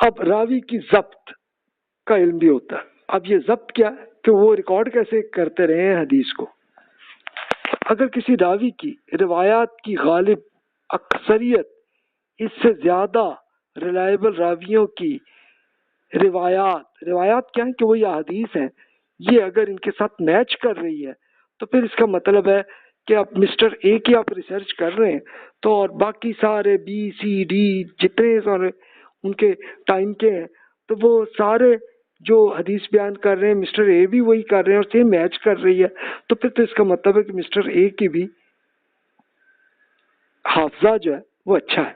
اب راوی کی ضبط کا علم بھی ہوتا ہے. اب یہ ضبط کیا ہے کہ وہ ریکارڈ کیسے کرتے رہے ہیں حدیث کو. اگر کسی راوی کی روایات کی غالب اکثریت اس سے زیادہ ریلائبل راویوں کی روایات کیا ہیں کہ وہ یہ احادیث ہیں، یہ اگر ان کے ساتھ میچ کر رہی ہے تو پھر اس کا مطلب ہے کہ آپ مسٹر اے کی آپ ریسرچ کر رہے ہیں تو اور باقی سارے بی سی ڈی جتنے سارے ان کے ٹائم کے ہیں تو وہ سارے جو حدیث بیان کر رہے ہیں مسٹر اے بھی وہی کر رہے ہیں اور سیم میچ کر رہی ہے، تو پھر تو اس کا مطلب ہے کہ مسٹر اے کی بھی حافظہ جو ہے وہ اچھا ہے.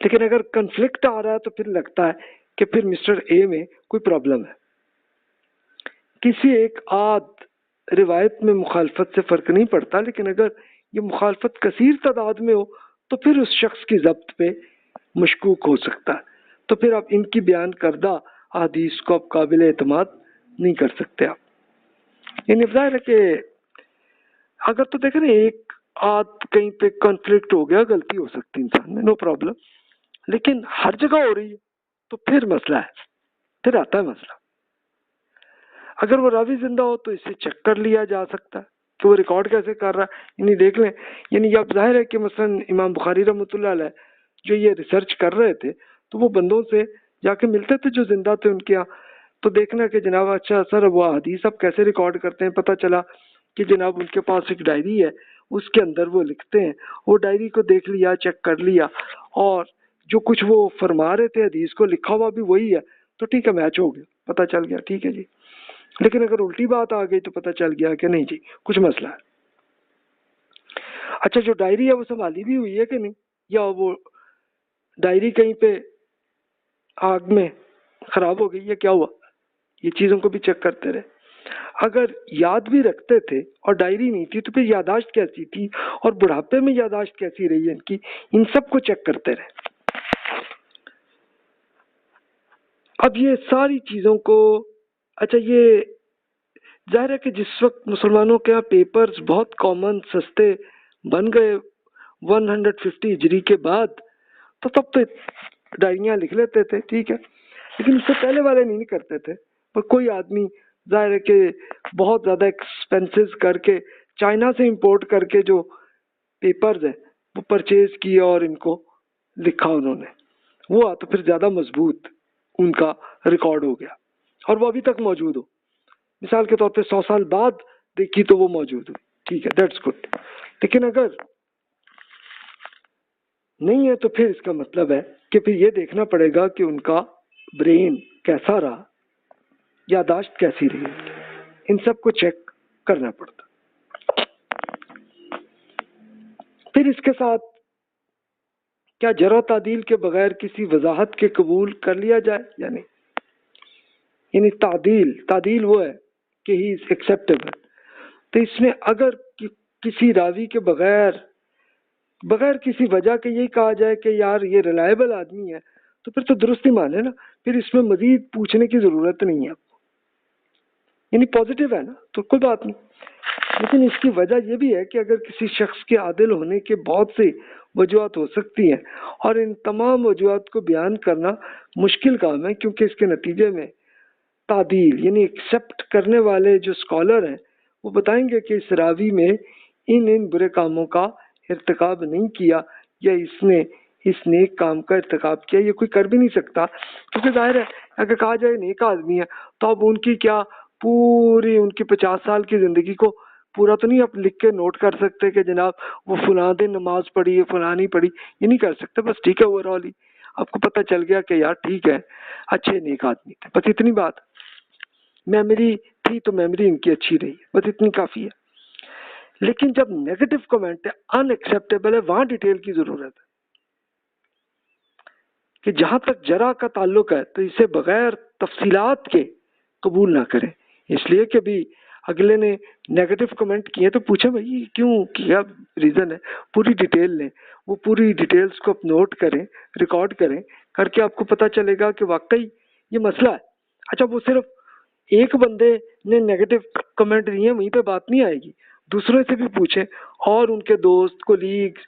لیکن اگر کنفلکٹ آ رہا ہے تو پھر لگتا ہے کہ پھر مسٹر اے میں کوئی پرابلم ہے. کسی ایک آدھ روایت میں مخالفت سے فرق نہیں پڑتا، لیکن اگر یہ مخالفت کثیر تعداد میں ہو تو پھر اس شخص کی ضبط پہ مشکوک ہو سکتا ہے. تو پھر آپ ان کی بیان کردہ احادیث کو آپ قابل اعتماد نہیں کر سکتے. آپ یعنی ظاہر ہے کہ اگر تو دیکھیں نا ایک آدھ کہیں پہ کنفلکٹ ہو گیا، غلطی ہو سکتی انسان میں، نو پرابلم، لیکن ہر جگہ ہو رہی ہے تو پھر مسئلہ ہے، پھر آتا ہے مسئلہ. اگر وہ راوی زندہ ہو تو اسے چیک کر لیا جا سکتا ہے کہ وہ ریکارڈ کیسے کر رہا ہے. یعنی دیکھ لیں، یعنی یہ اب ظاہر ہے کہ مثلا امام بخاری رحمۃ اللہ علیہ جو یہ ریسرچ کر رہے تھے تو وہ بندوں سے جا کے ملتے تھے جو زندہ تھے ان کے یہاں، تو دیکھنا کہ جناب اچھا سر وہ حدیث اب کیسے ریکارڈ کرتے ہیں. پتہ چلا کہ جناب ان کے پاس ایک ڈائری ہے، اس کے اندر وہ لکھتے ہیں. وہ ڈائری کو دیکھ لیا، چیک کر لیا، اور جو کچھ وہ فرما رہے تھے حدیث کو لکھا ہوا بھی وہی ہے، تو ٹھیک ہے میچ ہو گیا، پتہ چل گیا ٹھیک ہے جی. لیکن اگر الٹی بات آ گئی تو پتہ چل گیا کہ نہیں جی کچھ مسئلہ ہے. اچھا جو ڈائری ہے وہ سنبھالی بھی ہوئی ہے کہ نہیں، یا وہ ڈائری کہیں پہ آگ میں خراب ہو گئی ہے، کیا ہوا، یہ چیزوں کو بھی چیک کرتے رہے. اگر یاد بھی رکھتے تھے اور ڈائری نہیں تھی تو پھر یاداشت کیسی تھی، اور بڑھاپے میں یاداشت کیسی رہی ہے ان کی، ان سب کو چیک کرتے رہے. اب یہ ساری چیزوں کو اچھا یہ ظاہر ہے کہ جس وقت مسلمانوں کے ہاں پیپرز بہت کامن سستے بن گئے 150 ہجری کے بعد، تو تب تو ڈائریاں لکھ لیتے تھے ٹھیک ہے، لیکن اس سے پہلے والے نہیں کرتے تھے. پر کوئی آدمی ظاہر ہے کہ بہت زیادہ ایکسپینسز کر کے چائنا سے امپورٹ کر کے جو پیپرز ہیں وہ پرچیز کیے اور ان کو لکھا انہوں نے، وہ تو پھر زیادہ مضبوط ان کا ریکارڈ ہو گیا اور وہ ابھی تک موجود ہو. مثال کے طور پہ 100 سال بعد دیکھی تو وہ موجود ہو، ٹھیک ہے دیٹس گڈ. لیکن اگر نہیں ہے تو پھر اس کا مطلب ہے کہ پھر یہ دیکھنا پڑے گا کہ ان کا برین کیسا رہا، یاداشت کیسی رہی، ان سب کو چیک کرنا پڑتا. پھر اس کے ساتھ کیا جرح تعدیل کے بغیر کسی وضاحت کے قبول کر لیا جائے یا نہیں. یعنی تعدیل وہ ہے کہ ہی از ایکسیپٹیبل. تو اس میں اگر کسی راوی کے بغیر کسی وجہ کے یہی کہا جائے کہ یار یہ ریلائبل آدمی ہے تو پھر تو درست ہی مانے نا، پھر اس میں مزید پوچھنے کی ضرورت نہیں ہے آپ کو، یعنی پازیٹیو ہے نا تو کوئی بات نہیں. لیکن اس کی وجہ یہ بھی ہے کہ اگر کسی شخص کے عادل ہونے کے بہت سی وجوہات ہو سکتی ہیں اور ان تمام وجوہات کو بیان کرنا مشکل کام ہے، کیونکہ اس کے نتیجے میں تعدیل یعنی ایکسیپٹ کرنے والے جو اسکالر ہیں وہ بتائیں گے کہ اس راوی میں ان برے کاموں کا ارتکاب نہیں کیا، یا اس نے اس نیک کام کا ارتکاب کیا، یہ کوئی کر بھی نہیں سکتا. کیونکہ ظاہر ہے اگر کہا جائے نیک آدمی ہے تو اب ان کی کیا پوری ان کی 50 سال کی زندگی کو پورا تو نہیں آپ لکھ کے نوٹ کر سکتے کہ جناب وہ فلاں دن نماز پڑھی ہے فلاں نہیں پڑھی، یہ نہیں کر سکتے. بس ٹھیک ہے اوور آل ہی آپ کو پتہ چل گیا کہ یار ٹھیک ہے اچھے نیک آدمی تھے، بس اتنی بات. میموری تھی تو میموری ان کی اچھی رہی ہے، بس اتنی کافی ہے. لیکن جب نیگیٹو کمنٹ ہے ان ایکسیپٹیبل ہے وہاں ڈیٹیل کی ضرورت ہے کہ جہاں تک جرح کا تعلق ہے تو اسے بغیر تفصیلات کے قبول نہ کریں. اس لیے کہ بھی اگلے نے نیگیٹو کمنٹ کیے تو پوچھیں بھائی کیوں کیا ریزن ہے، پوری ڈیٹیل لیں، وہ پوری ڈیٹیلز کو آپ نوٹ کریں، ریکارڈ کریں، کر کے آپ کو پتہ چلے گا کہ واقعی یہ مسئلہ ہے. اچھا وہ صرف ایک بندے نے نیگیٹو کمنٹ دیے وہیں پہ بات نہیں آئے گی، دوسروں سے بھی پوچھیں اور ان کے دوست کولیگز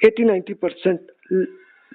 80-90%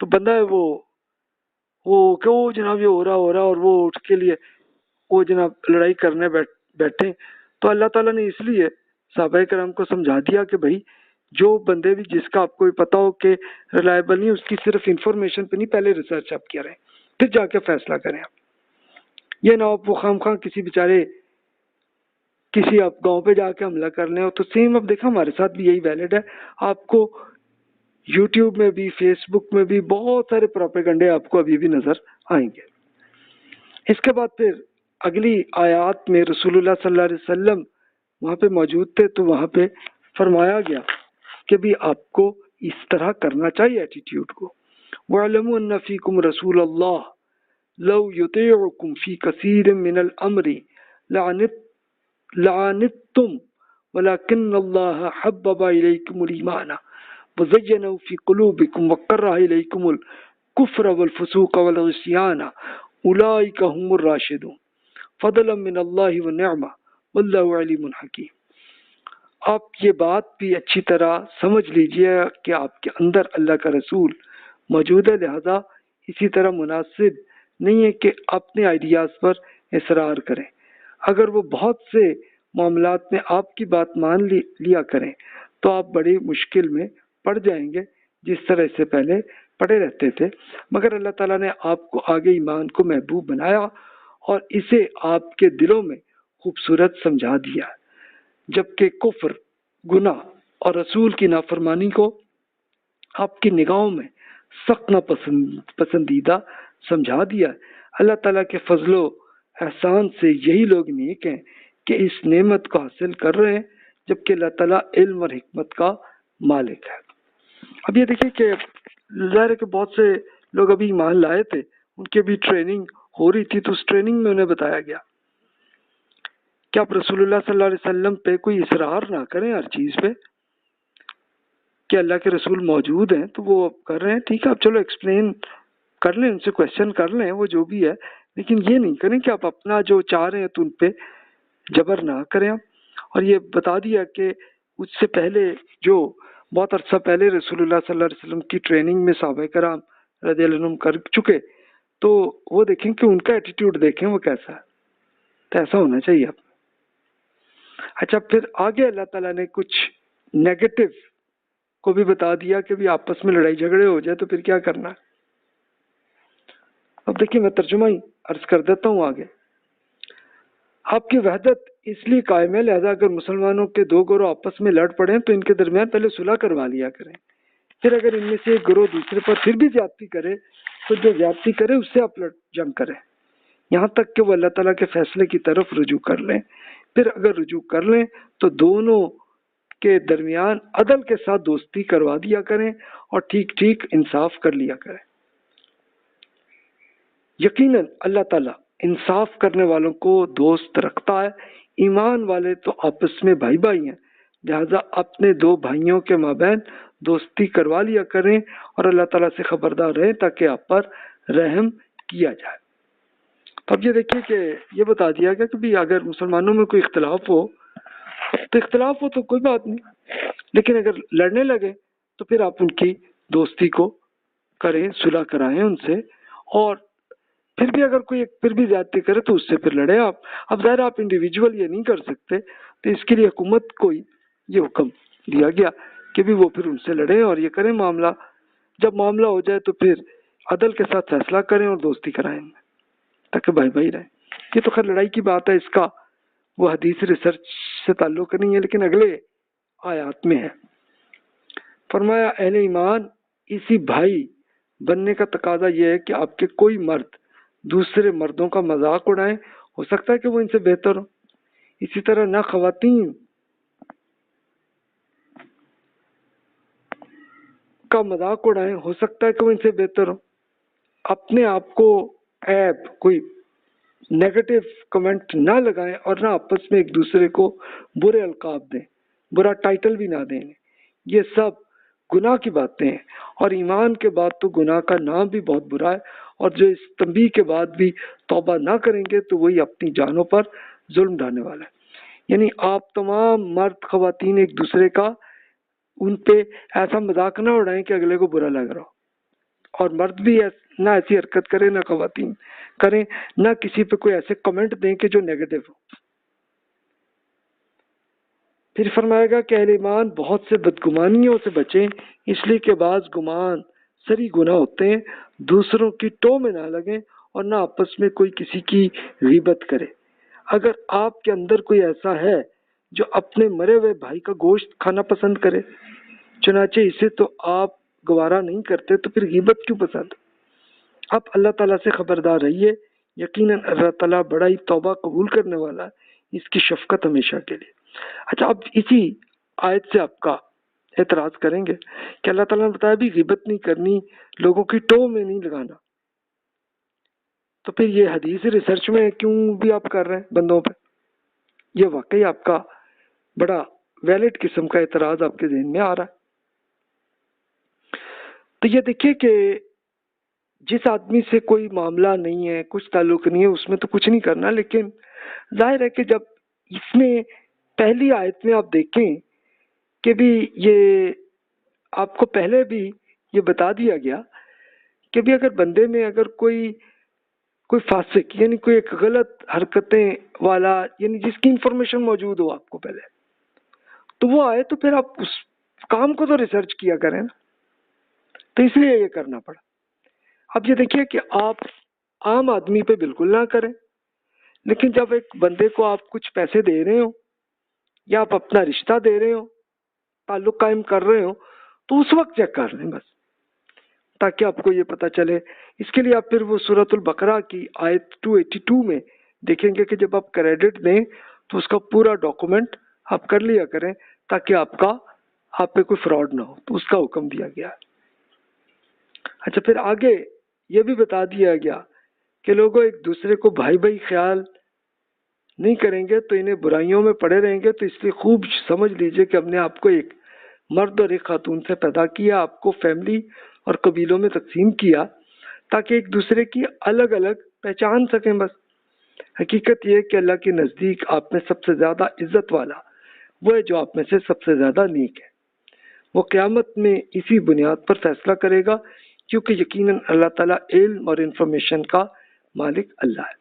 تو بندہ ہے وہ کہ وہ جناب یہ ہو رہا اور وہ اٹھ کے لیے وہ جناب لڑائی کرنے بیٹھے. تو اللہ تعالیٰ نے اس لیے صحابہ کرام کو سمجھا دیا کہ بھائی جو بندے بھی جس کا آپ کو پتا ہو کہ ریلائبل نہیں، اس کی صرف انفارمیشن پہ نہیں، پہلے ریسرچ آپ کریں پھر جا کے فیصلہ کریں. یہ نہ آپ وہ خام خواہ کسی بیچارے کسی آپ گاؤں پہ جا کے حملہ کرنے ہو. تو سیم اب دیکھا ہمارے ساتھ بھی یہی ویلڈ ہے. آپ کو یوٹیوب میں بھی فیس بک میں بھی بہت سارے پروپیگنڈے آپ کو ابھی بھی نظر آئیں گے. اس کے بعد پھر اگلی آیات میں رسول اللہ صلی اللہ علیہ وسلم وہاں پہ موجود تھے، تو وہاں پہ فرمایا گیا کہ بھی آپ کو اس طرح کرنا چاہیے ایٹیٹیوڈ کو. وَاعْلَمُوا أَنَّ فِيكُمْ رَسُولَ اللَّهِ لَوْ يُطِيعُكُمْ فِي كَثِيرٍ مِّنَ الْأَمْرِ لَعَنِتُّمْ وَلَكِنَّ اللَّهَ حَبَّبَ إِلَيْكُمُ الْإِيمَانَ وَزَيَّنَهُ فِي قُلُوبِكُمْ وَكَرَّهَ إِلَيْكُمُ الْكُفْرَ وَالْفُسُوقَ وَالْعِصْيَانَ أُولَٰئِكَ هُمُ الرَّاشِدُونَ فَضْلًا مِّنَ اللَّهِ وَنِعْمَةً وَاللَّهُ عَلِيمٌ حَكِيمٌ. آپ یہ بات بھی اچھی طرح سمجھ لیجئے کہ آپ کے اندر اللہ کا رسول موجود ہے، لہذا اسی طرح مناسب نہیں ہے کہ اپنے آئیڈیاز پر اصرار کریں. اگر وہ بہت سے معاملات میں آپ کی بات مان لیا کریں تو آپ بڑی مشکل میں پڑ جائیں گے، جس طرح اس سے پہلے پڑے رہتے تھے. مگر اللہ تعالیٰ نے آپ کو آگے ایمان کو محبوب بنایا اور اسے آپ کے دلوں میں خوبصورت سمجھا دیا، جبکہ کفر، گناہ اور رسول کی نافرمانی کو آپ کی نگاہوں میں سخت ناپسندیدہ سمجھا دیا. اللہ تعالیٰ کے فضل و احسان سے یہی لوگ نیک ہیں کہ اس نعمت کو حاصل کر رہے ہیں، جبکہ اللہ تعالیٰ علم اور حکمت کا مالک ہے. اب یہ دیکھیں کہ ظاہر ہے کہ بہت سے لوگ ابھی ایمان لائے تھے، ان کی بھی ٹریننگ ہو رہی تھی، تو اس ٹریننگ میں انہیں بتایا گیا کہ آپ رسول اللہ صلی اللہ علیہ وسلم پہ کوئی اصرار نہ کریں ہر چیز پہ، کہ اللہ کے رسول موجود ہیں تو وہ کر رہے ہیں، ٹھیک ہے، آپ چلو ایکسپلین کر لیں، ان سے کویشچن کر لیں، وہ جو بھی ہے، لیکن یہ نہیں کریں کہ آپ اپنا جو چاہ رہے ہیں تو ان پہ جبر نہ کریں. اور یہ بتا دیا کہ اس سے پہلے جو بہت عرصہ پہلے رسول اللہ صلی اللہ علیہ وسلم کی ٹریننگ میں صحابہ کرام رضی اللہ عنہم کر چکے، تو وہ دیکھیں کہ ان کا ایٹیٹیوڈ دیکھیں وہ کیسا ہے، تو ایسا ہونا چاہیے آپ. اچھا، پھر آگے اللہ تعالیٰ نے کچھ نیگیٹو کو بھی بتا دیا کہ بھی آپس میں لڑائی جھگڑے ہو جائے تو پھر کیا کرنا ہے. اب دیکھیں میں ترجمہ ہی عرض کر دیتا ہوں آگے. آپ کی وحدت اس لیے قائم ہے، لہذا اگر مسلمانوں کے دو گروہ آپس میں لڑ پڑیں تو ان کے درمیان پہلے صلح کروا لیا کریں، پھر اگر ان میں سے ایک گروہ دوسرے پر پھر بھی زیادتی کرے تو جو زیادتی کرے اس سے آپ جنگ کریں، یہاں تک کہ وہ اللہ تعالیٰ کے فیصلے کی طرف رجوع کر لیں. پھر اگر رجوع کر لیں تو دونوں کے درمیان عدل کے ساتھ دوستی کروا دیا کریں اور ٹھیک ٹھیک انصاف کر لیا کریں. یقیناً اللہ تعالیٰ انصاف کرنے والوں کو دوست رکھتا ہے. ایمان والے تو آپس میں بھائی بھائی ہیں، لہذا اپنے دو بھائیوں کے مابین دوستی کروا لیا کریں اور اللہ تعالیٰ سے خبردار رہیں تاکہ آپ پر رحم کیا جائے. تو اب یہ دیکھیے کہ یہ بتا دیا گیا کہ بھی اگر مسلمانوں میں کوئی اختلاف ہو تو کوئی بات نہیں، لیکن اگر لڑنے لگے تو پھر آپ ان کی دوستی کو کریں، صلح کرائیں ان سے، اور پھر بھی اگر کوئی پھر بھی زیادتی کرے تو اس سے پھر لڑے آپ. اب ظاہر آپ انڈیویجول یہ نہیں کر سکتے، تو اس کے لیے حکومت کو یہ حکم دیا گیا کہ بھی وہ پھر ان سے لڑیں اور یہ کریں معاملہ. جب معاملہ ہو جائے تو پھر عدل کے ساتھ فیصلہ کریں اور دوستی کرائیں تاکہ بھائی بھائی رہیں. یہ تو خیر لڑائی کی بات ہے، اس کا وہ حدیث ریسرچ سے تعلق نہیں ہے، لیکن اگلے آیات میں ہے. فرمایا اہل ایمان، اسی بھائی بننے کا تقاضا یہ ہے کہ آپ کے کوئی مرد دوسرے مردوں کا مذاق اڑائیں، ہو سکتا ہے کہ وہ ان سے بہتر ہو. اسی طرح نہ خواتین کا مذاق اڑائیں، ہو سکتا ہے کہ وہ ان سے بہتر ہو. اپنے آپ کو عیب، کوئی نیگیٹو کمنٹ نہ لگائیں اور نہ آپس میں ایک دوسرے کو برے القاب دیں، برا ٹائٹل بھی نہ دیں. یہ سب گناہ کی باتیں ہیں، اور ایمان کے بعد تو گناہ کا نام بھی بہت برا ہے، اور جو اس تنبیہ کے بعد بھی توبہ نہ کریں گے تو وہی اپنی جانوں پر ظلم ڈھانے والا ہے. یعنی آپ تمام مرد خواتین ایک دوسرے کا ان پہ ایسا مذاق نہ اڑائیں کہ اگلے کو برا لگ رہا ہو. اور مرد بھی نہ ایسی حرکت کرے، نہ خواتین کریں، نہ کسی پہ کوئی ایسے کمنٹ دیں کہ جو نیگیٹو ہو۔ پھر فرمائے گا کہ اہل ایمان بہت سے بدگمانیوں سے بچیں، اس لیے کہ بعض گمان سری گناہ ہوتے ہیں، دوسروں کی ٹو میں نہ لگیں اور نہ آپس میں کوئی کسی کی غیبت کرے۔ اگر آپ کے اندر کوئی ایسا ہے جو اپنے مرے ہوئے بھائی کا گوشت کھانا پسند کرے، چنانچہ اسے تو آپ گوارا نہیں کرتے، تو پھر غیبت کیوں پسند؟ اب اللہ تعالیٰ سے خبردار رہیے، یقیناً اللہ تعالیٰ بڑا ہی توبہ قبول کرنے والا ہے، اس کی شفقت ہمیشہ کے لیے۔ اچھا، اب اسی آیت سے آپ کا اعتراض کریں گے کہ اللہ تعالیٰ نے بتایا بھی غیبت نہیں کرنی، لوگوں کی ٹو میں نہیں لگانا، تو پھر یہ حدیث ریسرچ میں کیوں بھی آپ کر رہے ہیں بندوں پہ؟ یہ واقعی آپ کا بڑا ویلڈ قسم کا اعتراض آپ کے ذہن میں آ رہا ہے۔ تو یہ دیکھیے کہ جس آدمی سے کوئی معاملہ نہیں ہے، کچھ تعلق نہیں ہے، اس میں تو کچھ نہیں کرنا، لیکن ظاہر ہے کہ جب اس میں پہلی آیت میں آپ دیکھیں کہ بھی یہ آپ کو پہلے بھی یہ بتا دیا گیا کہ بھی اگر بندے میں اگر کوئی فاسق یعنی کوئی ایک غلط حرکتیں والا، یعنی جس کی انفارمیشن موجود ہو آپ کو پہلے، تو وہ آئے تو پھر آپ اس کام کو تو ریسرچ کیا کریں نا، تو اس لیے یہ کرنا پڑا۔ اب یہ دیکھیے کہ آپ عام آدمی پہ بالکل نہ کریں، لیکن جب ایک بندے کو آپ کچھ پیسے دے رہے ہو یا آپ اپنا رشتہ دے رہے ہو، تعلق قائم کر رہے ہو، تو اس وقت چیک کر لیں بس، تاکہ آپ کو یہ پتہ چلے۔ اس کے لیے آپ پھر وہ سورۃ البقرہ کی آیت 282 میں دیکھیں گے کہ جب آپ کریڈٹ دیں تو اس کا پورا ڈاکومنٹ آپ کر لیا کریں، تاکہ آپ پہ کوئی فراڈ نہ ہو، تو اس کا حکم دیا گیا۔ اچھا، پھر آگے یہ بھی بتا دیا گیا کہ لوگوں ایک دوسرے کو بھائی بھائی خیال نہیں کریں گے تو انہیں برائیوں میں پڑے رہیں گے، تو اس لیے خوب سمجھ لیجئے کہ ہم نے آپ کو ایک مرد اور ایک خاتون سے پیدا کیا، آپ کو فیملی اور قبیلوں میں تقسیم کیا تاکہ ایک دوسرے کی الگ الگ پہچان سکیں۔ بس حقیقت یہ ہے کہ اللہ کے نزدیک آپ میں سب سے زیادہ عزت والا وہ ہے جو آپ میں سے سب سے زیادہ نیک ہے۔ وہ قیامت میں اسی بنیاد پر فیصلہ کرے گا، کیونکہ یقیناً اللہ تعالیٰ علم اور انفارمیشن کا مالک اللہ ہے۔